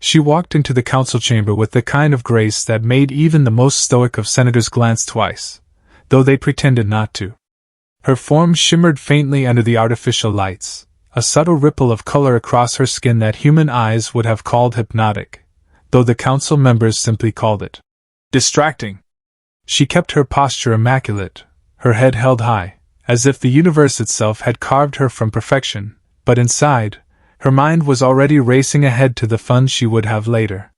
She walked into the council chamber with the kind of grace that made even the most stoic of senators glance twice, though they pretended not to. Her form shimmered faintly under the artificial lights, a subtle ripple of color across her skin that human eyes would have called hypnotic, though the council members simply called it distracting. She kept her posture immaculate, her head held high, as if the universe itself had carved her from perfection, but inside, her mind was already racing ahead to the fun she would have later.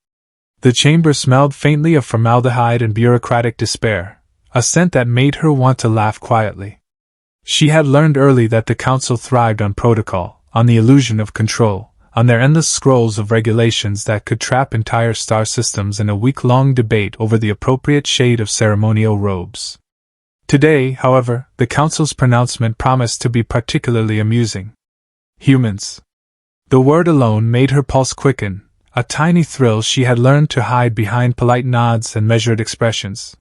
The chamber smelled faintly of formaldehyde and bureaucratic despair, a scent that made her want to laugh quietly. She had learned early that the council thrived on protocol, on the illusion of control, on their endless scrolls of regulations that could trap entire star systems in a week-long debate over the appropriate shade of ceremonial robes. Today, however, the council's pronouncement promised to be particularly amusing. Humans. The word alone made her pulse quicken, a tiny thrill she had learned to hide behind polite nods and measured expressions.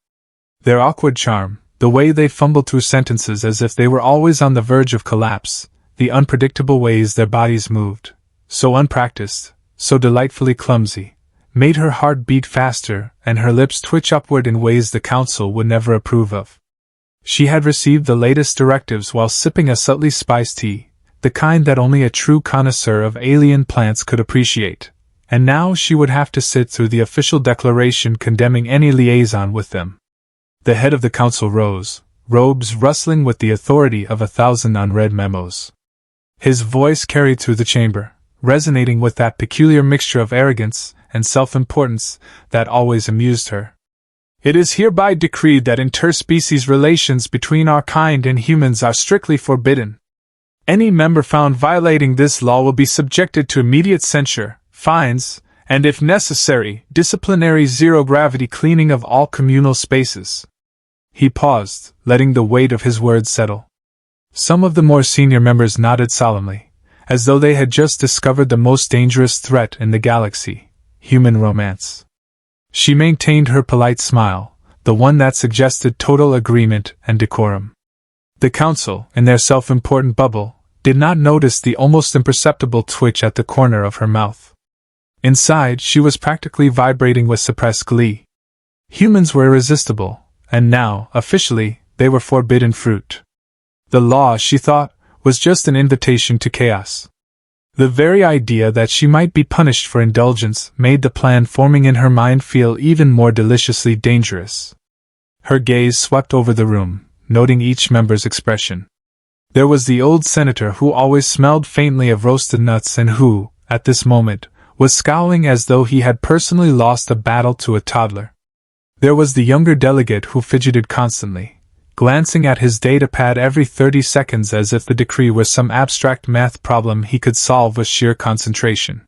Their awkward charm, the way they fumbled through sentences as if they were always on the verge of collapse, the unpredictable ways their bodies moved, so unpracticed, so delightfully clumsy, made her heart beat faster and her lips twitch upward in ways the council would never approve of. She had received the latest directives while sipping a subtly spiced tea, the kind that only a true connoisseur of alien plants could appreciate, and now she would have to sit through the official declaration condemning any liaison with them. The head of the council rose, robes rustling with the authority of 1,000 unread memos. His voice carried through the chamber, resonating with that peculiar mixture of arrogance and self-importance that always amused her. It is hereby decreed that interspecies relations between our kind and humans are strictly forbidden. Any member found violating this law will be subjected to immediate censure, fines, and if necessary, disciplinary zero-gravity cleaning of all communal spaces. He paused, letting the weight of his words settle. Some of the more senior members nodded solemnly, as though they had just discovered the most dangerous threat in the galaxy, human romance. She maintained her polite smile, the one that suggested total agreement and decorum. The council, in their self-important bubble, did not notice the almost imperceptible twitch at the corner of her mouth. Inside, she was practically vibrating with suppressed glee. Humans were irresistible, and now, officially, they were forbidden fruit. The law, she thought, was just an invitation to chaos. The very idea that she might be punished for indulgence made the plan forming in her mind feel even more deliciously dangerous. Her gaze swept over the room, noting each member's expression. There was the old senator who always smelled faintly of roasted nuts and who, at this moment, was scowling as though he had personally lost a battle to a toddler. There was the younger delegate who fidgeted constantly, glancing at his datapad every 30 seconds as if the decree were some abstract math problem he could solve with sheer concentration.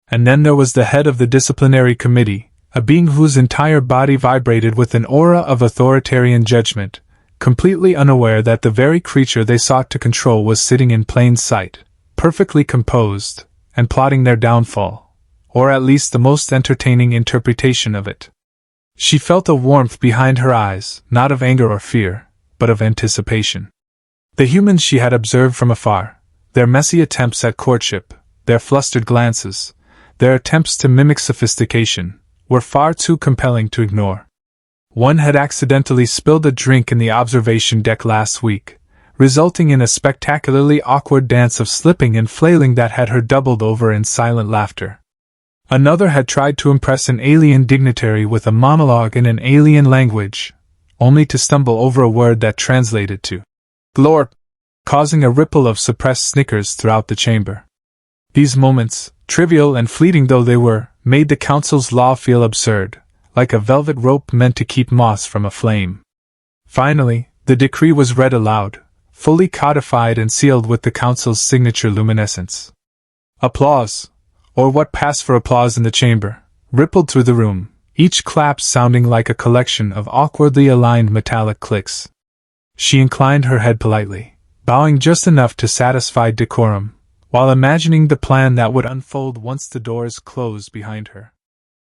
And then there was the head of the disciplinary committee, a being whose entire body vibrated with an aura of authoritarian judgment, completely unaware that the very creature they sought to control was sitting in plain sight, perfectly composed, and plotting their downfall, or at least the most entertaining interpretation of it. She felt a warmth behind her eyes, not of anger or fear, but of anticipation. The humans she had observed from afar, their messy attempts at courtship, their flustered glances, their attempts to mimic sophistication, were far too compelling to ignore. One had accidentally spilled a drink in the observation deck last week, resulting in a spectacularly awkward dance of slipping and flailing that had her doubled over in silent laughter. Another had tried to impress an alien dignitary with a monologue in an alien language, only to stumble over a word that translated to glorp, causing a ripple of suppressed snickers throughout the chamber. These moments, trivial and fleeting though they were, made the council's law feel absurd, like a velvet rope meant to keep moths from a flame. Finally, the decree was read aloud, fully codified and sealed with the council's signature luminescence. Applause, or what passed for applause in the chamber, rippled through the room, each clap sounding like a collection of awkwardly aligned metallic clicks. She inclined her head politely, bowing just enough to satisfy decorum, while imagining the plan that would unfold once the doors closed behind her.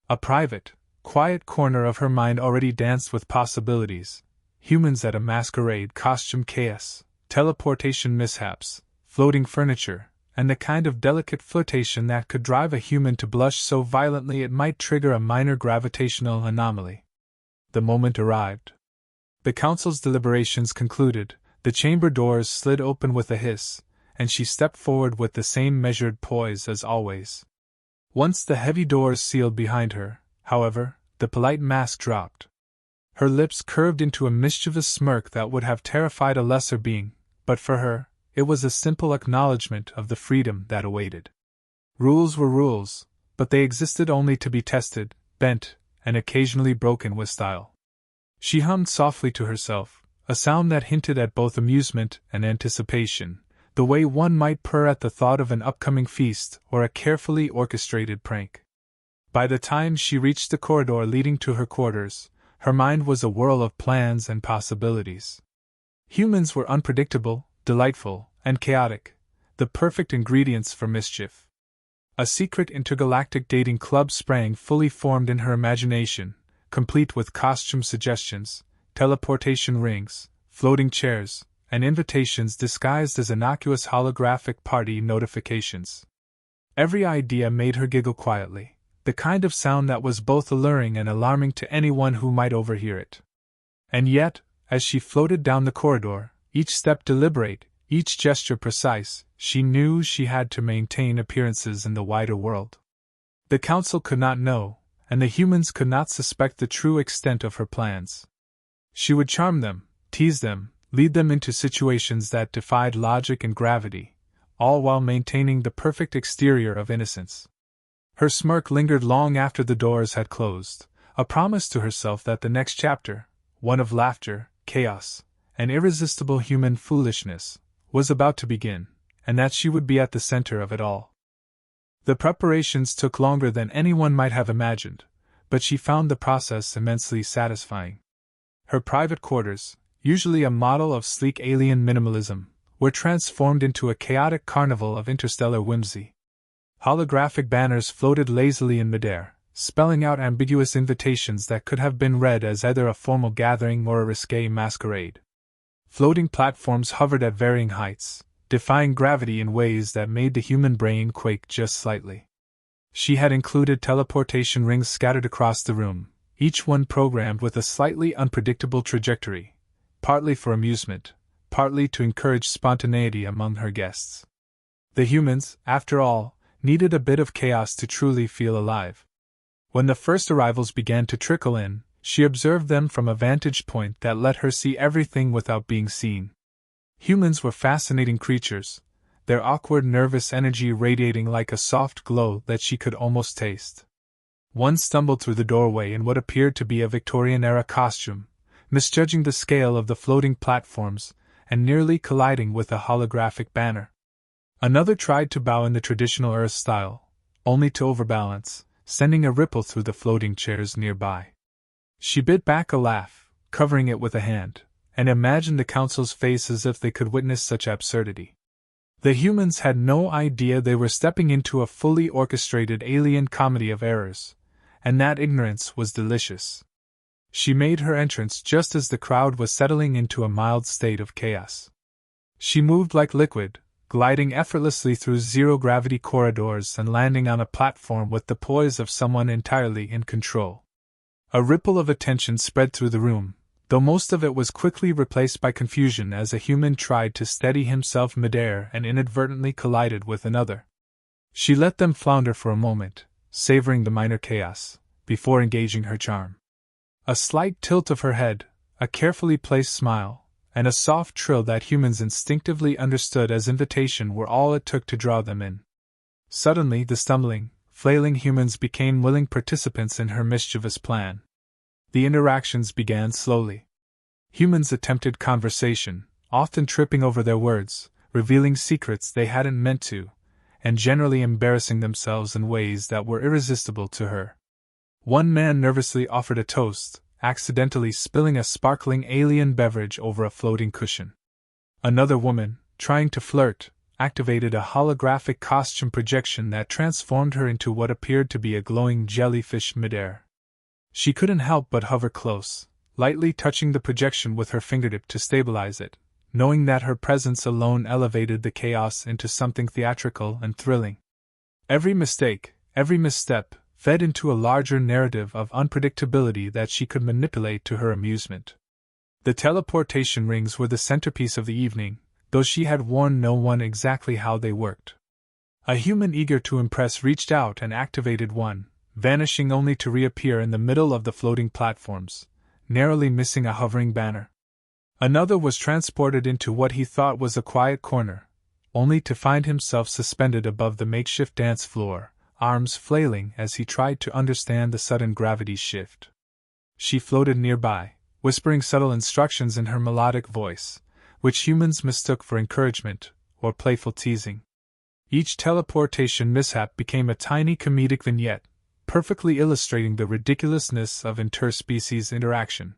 A private, quiet corner of her mind already danced with possibilities: humans at a masquerade, costume chaos, teleportation mishaps, floating furniture, and the kind of delicate flirtation that could drive a human to blush so violently it might trigger a minor gravitational anomaly. The moment arrived. The council's deliberations concluded, the chamber doors slid open with a hiss, and she stepped forward with the same measured poise as always. Once the heavy doors sealed behind her, however, the polite mask dropped. Her lips curved into a mischievous smirk that would have terrified a lesser being, but for her, it was a simple acknowledgement of the freedom that awaited. Rules were rules, but they existed only to be tested, bent, and occasionally broken with style. She hummed softly to herself, a sound that hinted at both amusement and anticipation, the way one might purr at the thought of an upcoming feast or a carefully orchestrated prank. By the time she reached the corridor leading to her quarters, her mind was a whirl of plans and possibilities. Humans were unpredictable, delightful, and chaotic, the perfect ingredients for mischief. A secret intergalactic dating club sprang fully formed in her imagination, complete with costume suggestions, teleportation rings, floating chairs, and invitations disguised as innocuous holographic party notifications. Every idea made her giggle quietly, the kind of sound that was both alluring and alarming to anyone who might overhear it. And yet, as she floated down the corridor, each step deliberate, each gesture precise, she knew she had to maintain appearances in the wider world. The council could not know, and the humans could not suspect the true extent of her plans. She would charm them, tease them, lead them into situations that defied logic and gravity, all while maintaining the perfect exterior of innocence. Her smirk lingered long after the doors had closed, a promise to herself that the next chapter, one of laughter, chaos, and irresistible human foolishness, was about to begin, and that she would be at the center of it all. The preparations took longer than anyone might have imagined, but she found the process immensely satisfying. Her private quarters, usually a model of sleek alien minimalism, were transformed into a chaotic carnival of interstellar whimsy. Holographic banners floated lazily in midair, spelling out ambiguous invitations that could have been read as either a formal gathering or a risque masquerade. Floating platforms hovered at varying heights, defying gravity in ways that made the human brain quake just slightly. She had included teleportation rings scattered across the room, each one programmed with a slightly unpredictable trajectory, partly for amusement, partly to encourage spontaneity among her guests. The humans, after all, needed a bit of chaos to truly feel alive. When the first arrivals began to trickle in, she observed them from a vantage point that let her see everything without being seen. Humans were fascinating creatures, their awkward nervous energy radiating like a soft glow that she could almost taste. One stumbled through the doorway in what appeared to be a Victorian-era costume, misjudging the scale of the floating platforms and nearly colliding with a holographic banner. Another tried to bow in the traditional Earth style, only to overbalance, sending a ripple through the floating chairs nearby. She bit back a laugh, covering it with a hand, and imagined the council's face as if they could witness such absurdity. The humans had no idea they were stepping into a fully orchestrated alien comedy of errors, and that ignorance was delicious. She made her entrance just as the crowd was settling into a mild state of chaos. She moved like liquid, gliding effortlessly through zero-gravity corridors and landing on a platform with the poise of someone entirely in control. A ripple of attention spread through the room, though most of it was quickly replaced by confusion as a human tried to steady himself midair and inadvertently collided with another. She let them flounder for a moment, savoring the minor chaos, before engaging her charm. A slight tilt of her head, a carefully placed smile, and a soft trill that humans instinctively understood as invitation were all it took to draw them in. Suddenly the stumbling, flailing humans became willing participants in her mischievous plan. The interactions began slowly. Humans attempted conversation, often tripping over their words, revealing secrets they hadn't meant to, and generally embarrassing themselves in ways that were irresistible to her. One man nervously offered a toast, accidentally spilling a sparkling alien beverage over a floating cushion. Another woman, trying to flirt, activated a holographic costume projection that transformed her into what appeared to be a glowing jellyfish midair. She couldn't help but hover close, lightly touching the projection with her fingertip to stabilize it, knowing that her presence alone elevated the chaos into something theatrical and thrilling. Every mistake, every misstep, fed into a larger narrative of unpredictability that she could manipulate to her amusement. The teleportation rings were the centerpiece of the evening, though she had warned no one exactly how they worked. A human eager to impress reached out and activated one, vanishing only to reappear in the middle of the floating platforms, narrowly missing a hovering banner. Another was transported into what he thought was a quiet corner, only to find himself suspended above the makeshift dance floor, arms flailing as he tried to understand the sudden gravity shift. She floated nearby, whispering subtle instructions in her melodic voice, which humans mistook for encouragement or playful teasing. Each teleportation mishap became a tiny comedic vignette, perfectly illustrating the ridiculousness of interspecies interaction.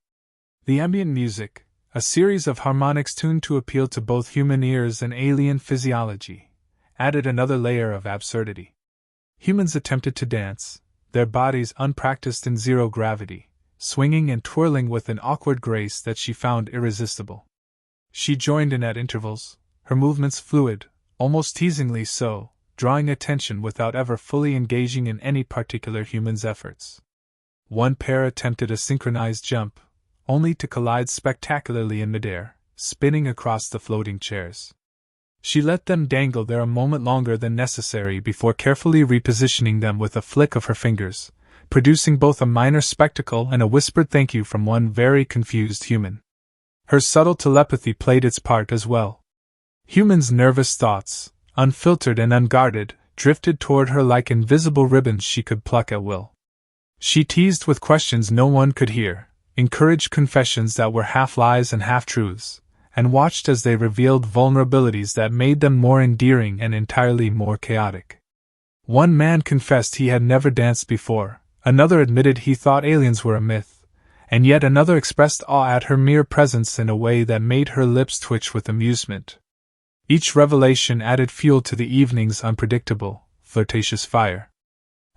The ambient music, a series of harmonics tuned to appeal to both human ears and alien physiology, added another layer of absurdity. Humans attempted to dance, their bodies unpracticed in zero gravity, swinging and twirling with an awkward grace that she found irresistible. She joined in at intervals, her movements fluid, almost teasingly so, drawing attention without ever fully engaging in any particular human's efforts. One pair attempted a synchronized jump, only to collide spectacularly in midair, spinning across the floating chairs. She let them dangle there a moment longer than necessary before carefully repositioning them with a flick of her fingers, producing both a minor spectacle and a whispered thank you from one very confused human. Her subtle telepathy played its part as well. Humans' nervous thoughts, unfiltered and unguarded, drifted toward her like invisible ribbons she could pluck at will. She teased with questions no one could hear, encouraged confessions that were half lies and half truths, and watched as they revealed vulnerabilities that made them more endearing and entirely more chaotic. One man confessed he had never danced before, another admitted he thought aliens were a myth, and yet another expressed awe at her mere presence in a way that made her lips twitch with amusement. Each revelation added fuel to the evening's unpredictable, flirtatious fire.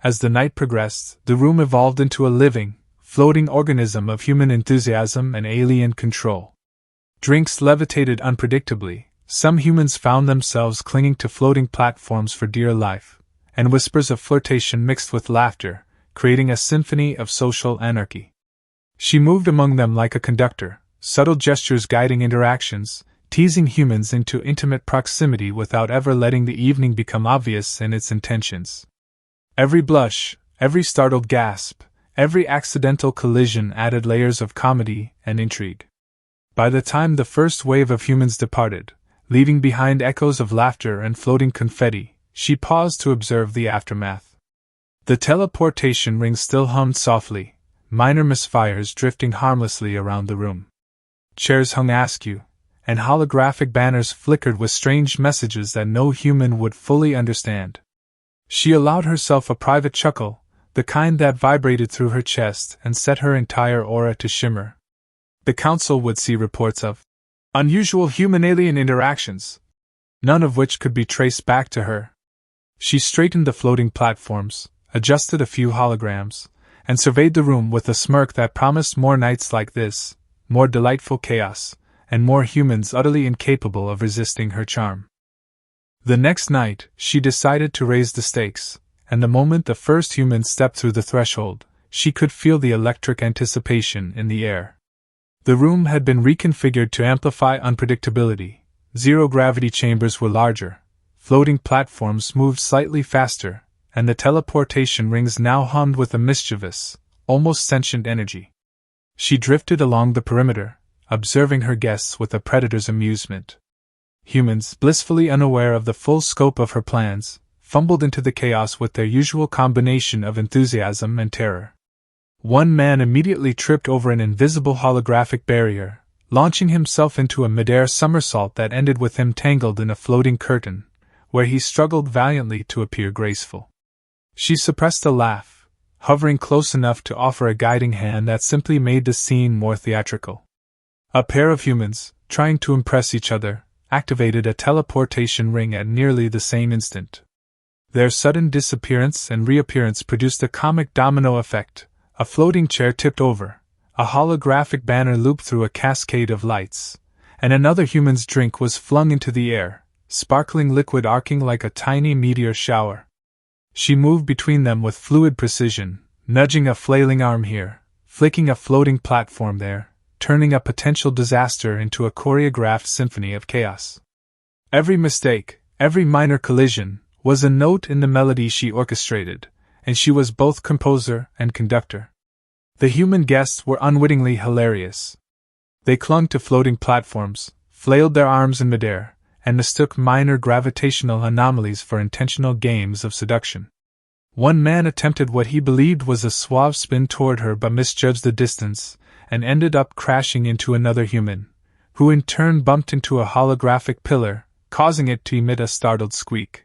As the night progressed, the room evolved into a living, floating organism of human enthusiasm and alien control. Drinks levitated unpredictably, some humans found themselves clinging to floating platforms for dear life, and whispers of flirtation mixed with laughter, creating a symphony of social anarchy. She moved among them like a conductor, subtle gestures guiding interactions, teasing humans into intimate proximity without ever letting the evening become obvious in its intentions. Every blush, every startled gasp, every accidental collision added layers of comedy and intrigue. By the time the first wave of humans departed, leaving behind echoes of laughter and floating confetti, she paused to observe the aftermath. The teleportation ring still hummed softly, minor misfires drifting harmlessly around the room. Chairs hung askew, and holographic banners flickered with strange messages that no human would fully understand. She allowed herself a private chuckle, the kind that vibrated through her chest and set her entire aura to shimmer. The council would see reports of unusual human-alien interactions, none of which could be traced back to her. She straightened the floating platforms, adjusted a few holograms, and surveyed the room with a smirk that promised more nights like this, more delightful chaos, and more humans utterly incapable of resisting her charm. The next night, she decided to raise the stakes, and the moment the first human stepped through the threshold, she could feel the electric anticipation in the air. The room had been reconfigured to amplify unpredictability. Zero-gravity chambers were larger, floating platforms moved slightly faster, and the teleportation rings now hummed with a mischievous, almost sentient energy. She drifted along the perimeter, observing her guests with a predator's amusement. Humans, blissfully unaware of the full scope of her plans, fumbled into the chaos with their usual combination of enthusiasm and terror. One man immediately tripped over an invisible holographic barrier, launching himself into a midair somersault that ended with him tangled in a floating curtain, where he struggled valiantly to appear graceful. She suppressed a laugh, hovering close enough to offer a guiding hand that simply made the scene more theatrical. A pair of humans, trying to impress each other, activated a teleportation ring at nearly the same instant. Their sudden disappearance and reappearance produced a comic domino effect. A floating chair tipped over, a holographic banner looped through a cascade of lights, and another human's drink was flung into the air, sparkling liquid arcing like a tiny meteor shower. She moved between them with fluid precision, nudging a flailing arm here, flicking a floating platform there, turning a potential disaster into a choreographed symphony of chaos. Every mistake, every minor collision, was a note in the melody she orchestrated, and she was both composer and conductor. The human guests were unwittingly hilarious. They clung to floating platforms, flailed their arms in midair, and mistook minor gravitational anomalies for intentional games of seduction. One man attempted what he believed was a suave spin toward her but misjudged the distance, and ended up crashing into another human, who in turn bumped into a holographic pillar, causing it to emit a startled squeak.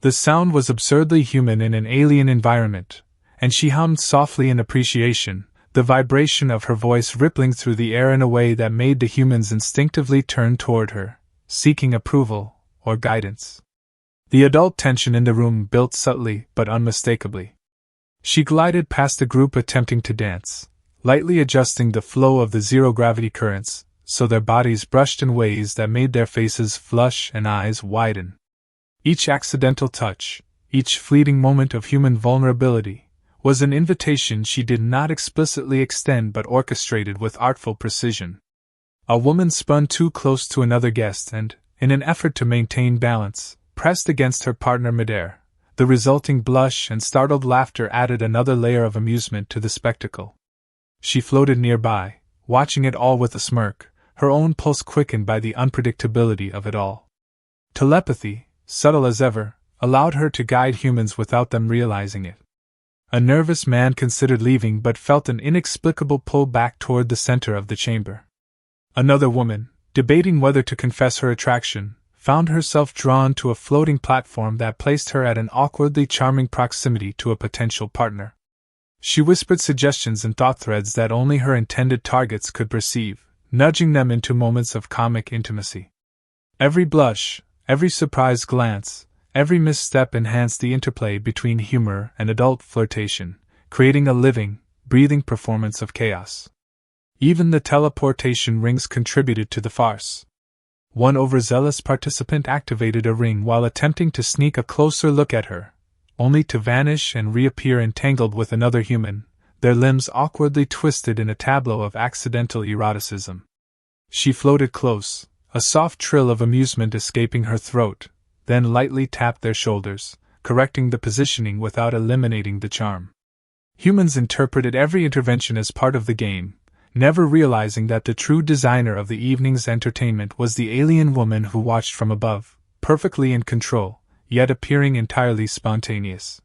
The sound was absurdly human in an alien environment, and she hummed softly in appreciation, the vibration of her voice rippling through the air in a way that made the humans instinctively turn toward her, seeking approval or guidance. The adult tension in the room built subtly but unmistakably. She glided past the group attempting to dance, lightly adjusting the flow of the zero-gravity currents, so their bodies brushed in ways that made their faces flush and eyes widen. Each accidental touch, each fleeting moment of human vulnerability, was an invitation she did not explicitly extend but orchestrated with artful precision. A woman spun too close to another guest and, in an effort to maintain balance, pressed against her partner midair. The resulting blush and startled laughter added another layer of amusement to the spectacle. She floated nearby, watching it all with a smirk, her own pulse quickened by the unpredictability of it all. Telepathy, subtle as ever, allowed her to guide humans without them realizing it. A nervous man considered leaving but felt an inexplicable pull back toward the center of the chamber. Another woman, debating whether to confess her attraction, found herself drawn to a floating platform that placed her at an awkwardly charming proximity to a potential partner. She whispered suggestions and thought threads that only her intended targets could perceive, nudging them into moments of comic intimacy. Every blush, every surprised glance, every misstep enhanced the interplay between humor and adult flirtation, creating a living, breathing performance of chaos. Even the teleportation rings contributed to the farce. One overzealous participant activated a ring while attempting to sneak a closer look at her, only to vanish and reappear entangled with another human, their limbs awkwardly twisted in a tableau of accidental eroticism. She floated close, a soft trill of amusement escaping her throat, then lightly tapped their shoulders, correcting the positioning without eliminating the charm. Humans interpreted every intervention as part of the game, never realizing that the true designer of the evening's entertainment was the alien woman who watched from above, perfectly in control, yet appearing entirely spontaneous.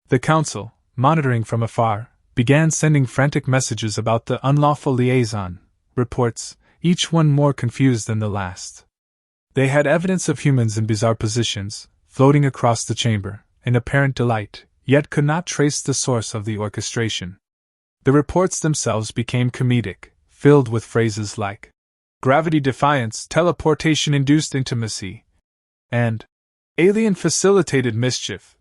The council, monitoring from afar, began sending frantic messages about the unlawful liaison, reports, each one more confused than the last. They had evidence of humans in bizarre positions, floating across the chamber, in apparent delight, yet could not trace the source of the orchestration. The reports themselves became comedic, filled with phrases like gravity defiance, teleportation-induced intimacy, and alien-facilitated mischief,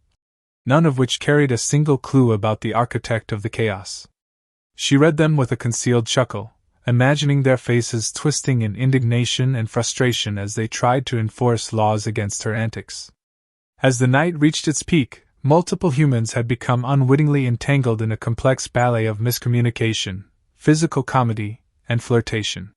none of which carried a single clue about the architect of the chaos. She read them with a concealed chuckle, imagining their faces twisting in indignation and frustration as they tried to enforce laws against her antics. As the night reached its peak, multiple humans had become unwittingly entangled in a complex ballet of miscommunication, physical comedy, and flirtation.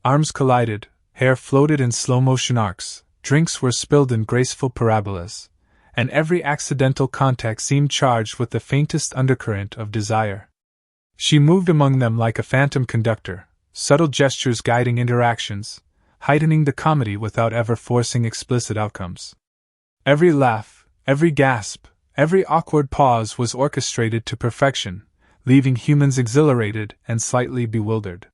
Arms collided, hair floated in slow-motion arcs, drinks were spilled in graceful parabolas, and every accidental contact seemed charged with the faintest undercurrent of desire. She moved among them like a phantom conductor, subtle gestures guiding interactions, heightening the comedy without ever forcing explicit outcomes. Every laugh, every gasp, every awkward pause was orchestrated to perfection, leaving humans exhilarated and slightly bewildered.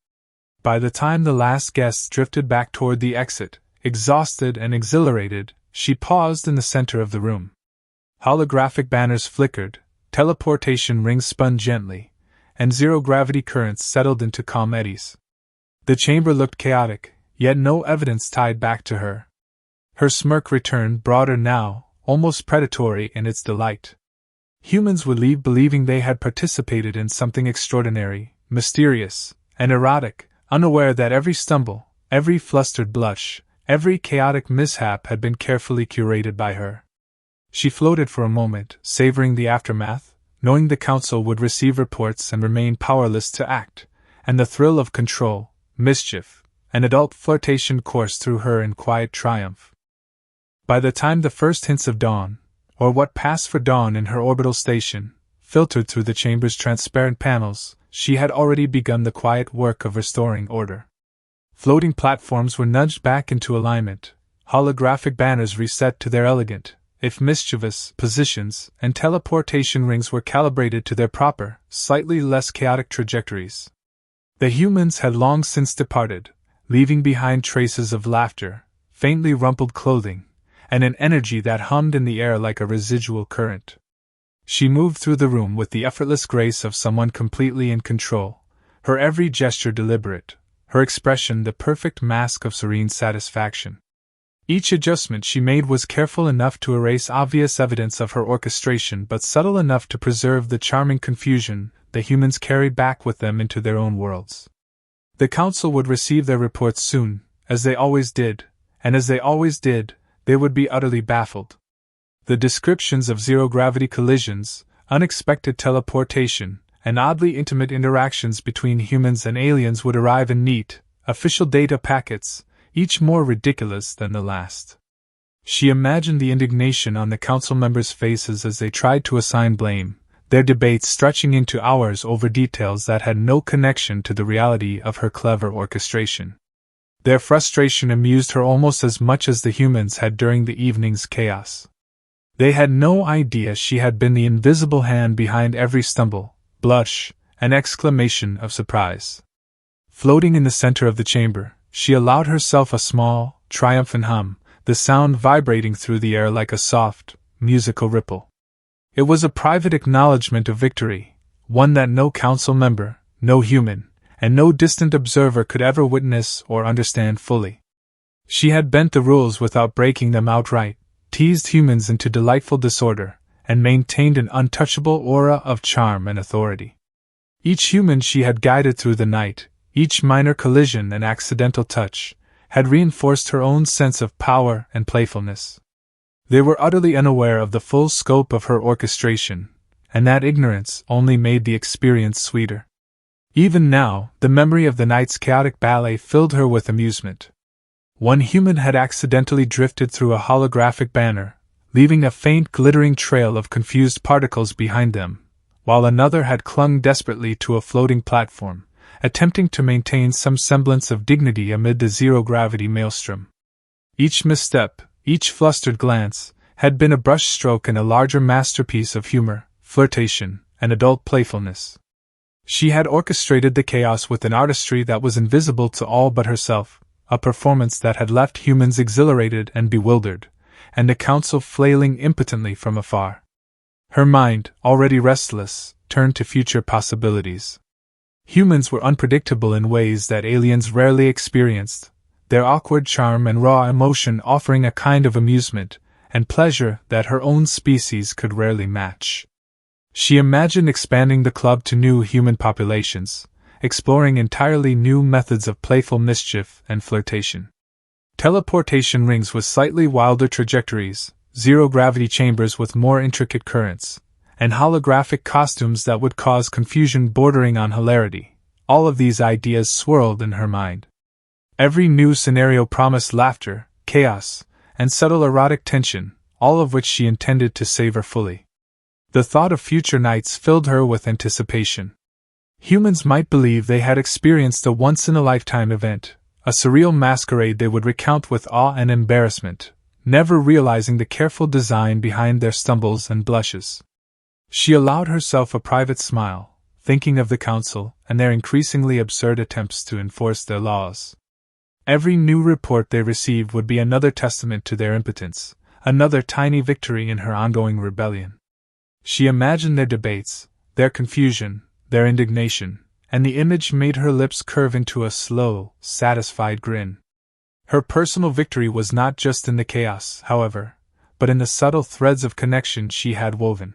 By the time the last guest drifted back toward the exit, exhausted and exhilarated, she paused in the center of the room. Holographic banners flickered, teleportation rings spun gently, and zero-gravity currents settled into calm eddies. The chamber looked chaotic, yet no evidence tied back to her. Her smirk returned, broader now, almost predatory in its delight. Humans would leave believing they had participated in something extraordinary, mysterious, and erotic, unaware that every stumble, Every flustered blush, every chaotic mishap had been carefully curated by her. She floated for a moment, savoring the aftermath, knowing the council would receive reports and remain powerless to act, and the thrill of control, mischief, and adult flirtation coursed through her in quiet triumph. By the time the first hints of dawn, or what passed for dawn in her orbital station, filtered through the chamber's transparent panels, she had already begun the quiet work of restoring order. Floating platforms were nudged back into alignment, holographic banners reset to their elegant, if mischievous, positions, and teleportation rings were calibrated to their proper, slightly less chaotic trajectories. The humans had long since departed, leaving behind traces of laughter, faintly rumpled clothing, and an energy that hummed in the air like a residual current. She moved through the room with the effortless grace of someone completely in control, her every gesture deliberate, her expression the perfect mask of serene satisfaction. Each adjustment she made was careful enough to erase obvious evidence of her orchestration but subtle enough to preserve the charming confusion the humans carried back with them into their own worlds. The council would receive their reports soon, as they always did, and as they always did, they would be utterly baffled. The descriptions of zero-gravity collisions, unexpected teleportation, and oddly intimate interactions between humans and aliens would arrive in neat, official data packets, each more ridiculous than the last. She imagined the indignation on the council members' faces as they tried to assign blame, their debates stretching into hours over details that had no connection to the reality of her clever orchestration. Their frustration amused her almost as much as the humans had during the evening's chaos. They had no idea she had been the invisible hand behind every stumble, blush, and exclamation of surprise. Floating in the center of the chamber, she allowed herself a small, triumphant hum, the sound vibrating through the air like a soft, musical ripple. It was a private acknowledgement of victory, one that no council member, no human, and no distant observer could ever witness or understand fully. She had bent the rules without breaking them outright, teased humans into delightful disorder, and maintained an untouchable aura of charm and authority. Each human she had guided through the night, each minor collision and accidental touch, had reinforced her own sense of power and playfulness. They were utterly unaware of the full scope of her orchestration, and that ignorance only made the experience sweeter. Even now, the memory of the night's chaotic ballet filled her with amusement. One human had accidentally drifted through a holographic banner, leaving a faint glittering trail of confused particles behind them, while another had clung desperately to a floating platform, attempting to maintain some semblance of dignity amid the zero-gravity maelstrom. Each misstep, each flustered glance, had been a brushstroke in a larger masterpiece of humor, flirtation, and adult playfulness. She had orchestrated the chaos with an artistry that was invisible to all but herself, a performance that had left humans exhilarated and bewildered, and the council flailing impotently from afar. Her mind, already restless, turned to future possibilities. Humans were unpredictable in ways that aliens rarely experienced, their awkward charm and raw emotion offering a kind of amusement and pleasure that her own species could rarely match. She imagined expanding the club to new human populations, exploring entirely new methods of playful mischief and flirtation. Teleportation rings with slightly wilder trajectories, zero-gravity chambers with more intricate currents, and holographic costumes that would cause confusion bordering on hilarity. All of these ideas swirled in her mind. Every new scenario promised laughter, chaos, and subtle erotic tension, all of which she intended to savor fully. The thought of future nights filled her with anticipation. Humans might believe they had experienced a once-in-a-lifetime event, a surreal masquerade they would recount with awe and embarrassment, never realizing the careful design behind their stumbles and blushes. She allowed herself a private smile, thinking of the council and their increasingly absurd attempts to enforce their laws. Every new report they received would be another testament to their impotence, another tiny victory in her ongoing rebellion. She imagined their debates, their confusion, their indignation, and the image made her lips curve into a slow, satisfied grin. Her personal victory was not just in the chaos, however, but in the subtle threads of connection she had woven.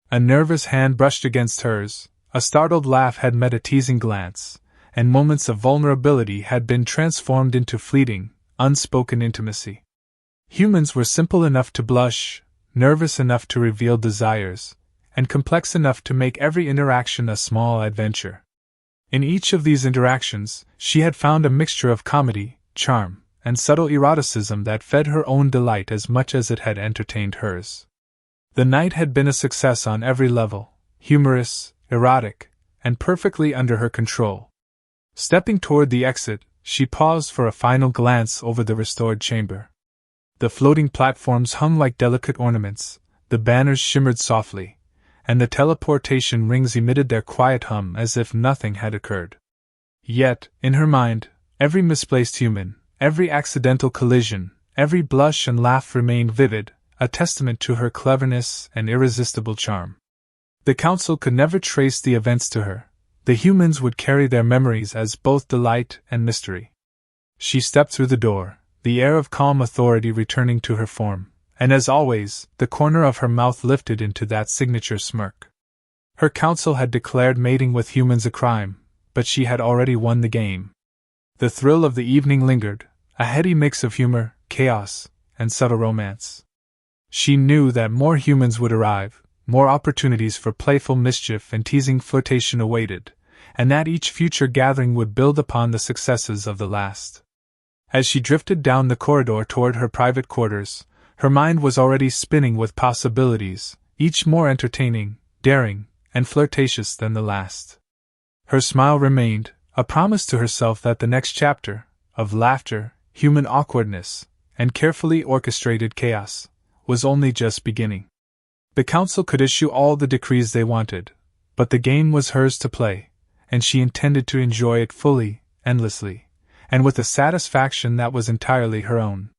A nervous hand brushed against hers, a startled laugh had met a teasing glance, and moments of vulnerability had been transformed into fleeting, unspoken intimacy. Humans were simple enough to blush, nervous enough to reveal desires, and complex enough to make every interaction a small adventure. In each of these interactions, she had found a mixture of comedy, charm, and subtle eroticism that fed her own delight as much as it had entertained hers. The night had been a success on every level, humorous, erotic, and perfectly under her control. Stepping toward the exit, she paused for a final glance over the restored chamber. The floating platforms hung like delicate ornaments, the banners shimmered softly, and the teleportation rings emitted their quiet hum as if nothing had occurred. Yet, in her mind, every misplaced human, every accidental collision, every blush and laugh remained vivid, a testament to her cleverness and irresistible charm. The Council could never trace the events to her. The humans would carry their memories as both delight and mystery. She stepped through the door, the air of calm authority returning to her form, and as always, the corner of her mouth lifted into that signature smirk. Her council had declared mating with humans a crime, but she had already won the game. The thrill of the evening lingered, a heady mix of humor, chaos, and subtle romance. She knew that more humans would arrive, more opportunities for playful mischief and teasing flirtation awaited, and that each future gathering would build upon the successes of the last. As she drifted down the corridor toward her private quarters, her mind was already spinning with possibilities, each more entertaining, daring, and flirtatious than the last. Her smile remained, a promise to herself that the next chapter, of laughter, human awkwardness, and carefully orchestrated chaos, was only just beginning. The Council could issue all the decrees they wanted, but the game was hers to play, and she intended to enjoy it fully, endlessly, and with a satisfaction that was entirely her own.